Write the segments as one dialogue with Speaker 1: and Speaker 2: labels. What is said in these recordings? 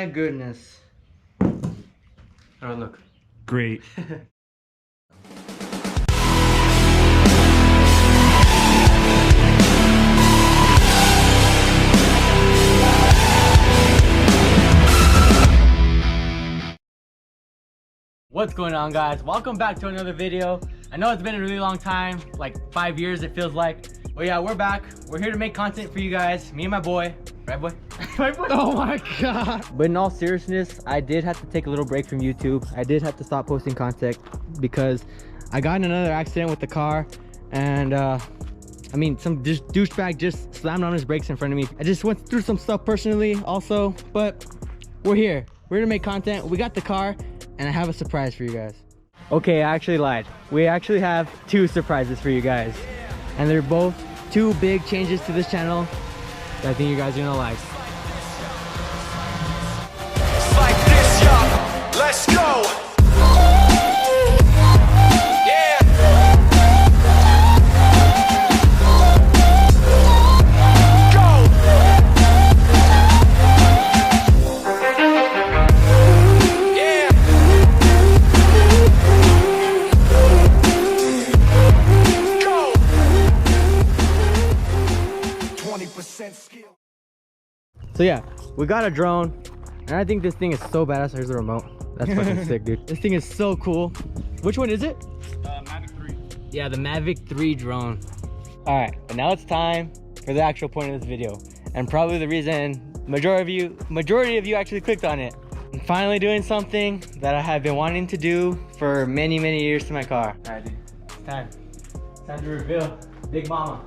Speaker 1: my goodness. Oh, look.
Speaker 2: Great.
Speaker 1: What's going on, guys? Welcome back to another video. I know it's been a really long time, like 5 years it feels like. But yeah, we're back. We're here to make content for you guys. Me and my boy. Right, boy? My boy.
Speaker 2: Oh my god.
Speaker 1: But in all seriousness, I did have to take a little break from YouTube. I did have to stop posting content because I got in another accident with the car. And I mean, some douchebag just slammed on his brakes in front of me. I just went through some stuff personally also, but we're here. We're here to make content. We got the car. And I have a surprise for you guys. Okay, I actually lied. We actually have two surprises for you guys. And they're both two big changes to this channel that I think you guys are gonna like.
Speaker 3: It's like this, y'all. Let's go.
Speaker 1: So yeah, we got a drone, and I think this thing is so badass. Here's the remote. That's fucking sick, dude. This thing is so cool. Which one is it?
Speaker 2: Mavic 3.
Speaker 1: Yeah, the Mavic 3 drone. All right, but now it's time for the actual point of this video, and probably the reason majority of you actually clicked on it. I'm finally doing something that I have been wanting to do for many years to my car. All right, dude. It's time. It's time to reveal Big Mama,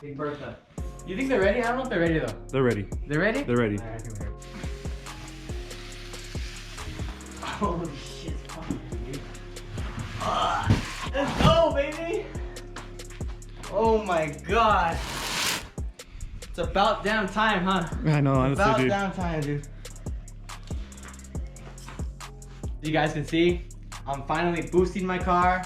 Speaker 1: Big Bertha. You think they're ready? I don't know if they're ready though.
Speaker 2: They're ready.
Speaker 1: They're ready?
Speaker 2: They're ready.
Speaker 1: All right, here we go. Holy shit, fucking dude. Let's go, baby! Oh my god. It's about damn time, huh?
Speaker 2: I know, honestly,
Speaker 1: About
Speaker 2: dude.
Speaker 1: damn time, dude. You guys can see, I'm finally boosting my car.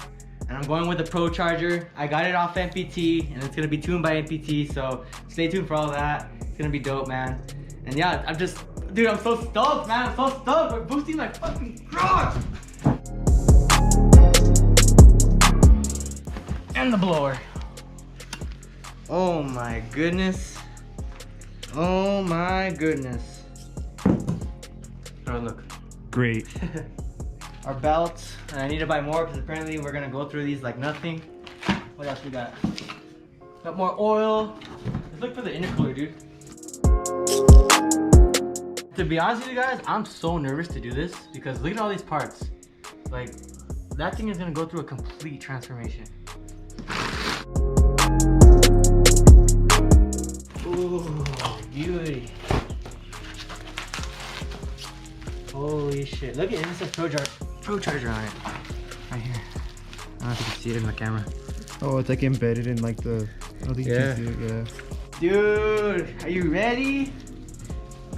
Speaker 1: And I'm going with the Procharger. I got it off MPT, and it's gonna be tuned by MPT, so stay tuned for all that. It's gonna be dope, man. And yeah, dude, I'm so stoked, man. I'm so stoked. We're boosting my fucking garage. And the blower. Oh my goodness. Oh my goodness. Oh, look.
Speaker 2: Great.
Speaker 1: Our belts, and I need to buy more because apparently we're gonna go through these like nothing. What else we got? Got more oil. Let's look for the intercooler, dude. To be honest with you guys, I'm so nervous to do this because look at all these parts. Like, that thing is gonna go through a complete transformation. Ooh, beauty. Holy shit. Look at it, it says Procharger on it. Right here. I don't know if you can see it in the camera.
Speaker 2: Oh, it's like embedded in like the... I don't think you can see it, yeah.
Speaker 1: Dude, are you ready?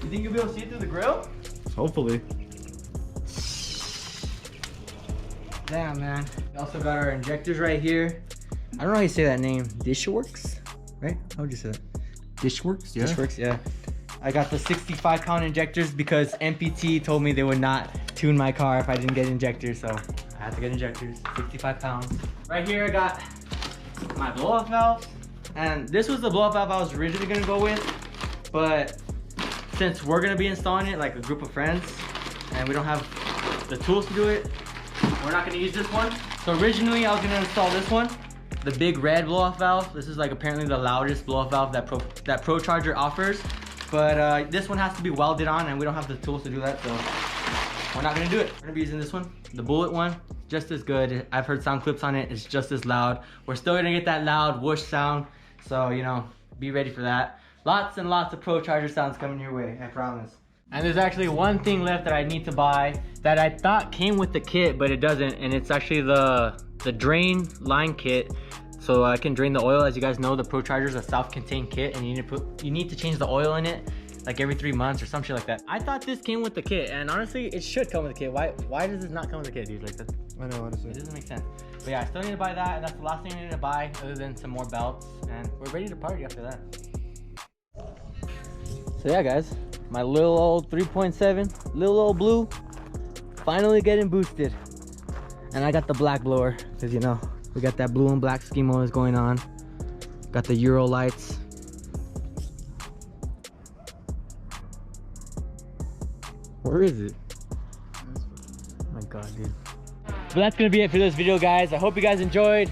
Speaker 1: You think you'll be able to see it through the grill?
Speaker 2: Hopefully.
Speaker 1: Damn, man. We also got our injectors right here. I don't know how you say that name. Dishworks? Right? How would you say that?
Speaker 2: Dishworks, yeah.
Speaker 1: Dishworks, yeah. I got the 65-pound injectors because MPT told me they would not tune my car if I didn't get injectors, so I had to get injectors, 65 pounds. Right here I got my blow-off valve, and this was the blow-off valve I was originally gonna go with, but since we're gonna be installing it like a group of friends, and we don't have the tools to do it, we're not gonna use this one. So originally I was gonna install this one, the big red blow-off valve. This is like apparently the loudest blow-off valve that Procharger offers. But this one has to be welded on, and we don't have the tools to do that, so we're not gonna do it. We're gonna be using this one, the bullet one, just as good. I've heard sound clips on it, it's just as loud. We're still gonna get that loud whoosh sound, so you know, be ready for that. Lots and lots of Procharger sounds coming your way, I promise. And there's actually one thing left that I need to buy that I thought came with the kit, but it doesn't, and it's actually the drain line kit. So I can drain the oil. As you guys know, the Procharger is a self-contained kit, and you need to change the oil in it like every 3 months or some shit like that. I thought this came with the kit, and honestly, it should come with the kit. Why does this not come with the kit, dude? Like that?
Speaker 2: I know, honestly.
Speaker 1: It doesn't make sense. But yeah, I still need to buy that, and that's the last thing I need to buy, other than some more belts, and we're ready to party after that. So yeah, guys, My little old 3.7, little old blue, finally getting boosted. And I got the black blower, because you know, we got that blue and black ski mode going on. Got the Euro lights. Where is it? Oh my god, dude. But that's gonna be it for this video, guys. I hope you guys enjoyed.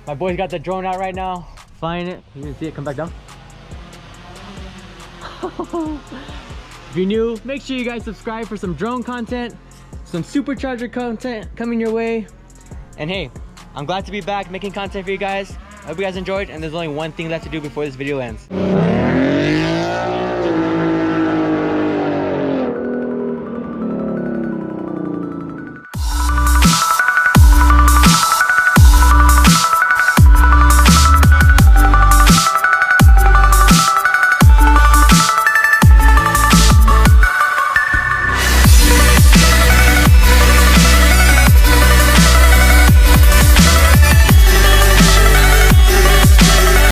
Speaker 1: My boy's got the drone out right now, flying it. You can see it come back down. If you're new, make sure you guys subscribe for some drone content, some supercharger content coming your way. And hey, I'm glad to be back making content for you guys. I hope you guys enjoyed, and there's only one thing left to do before this video ends.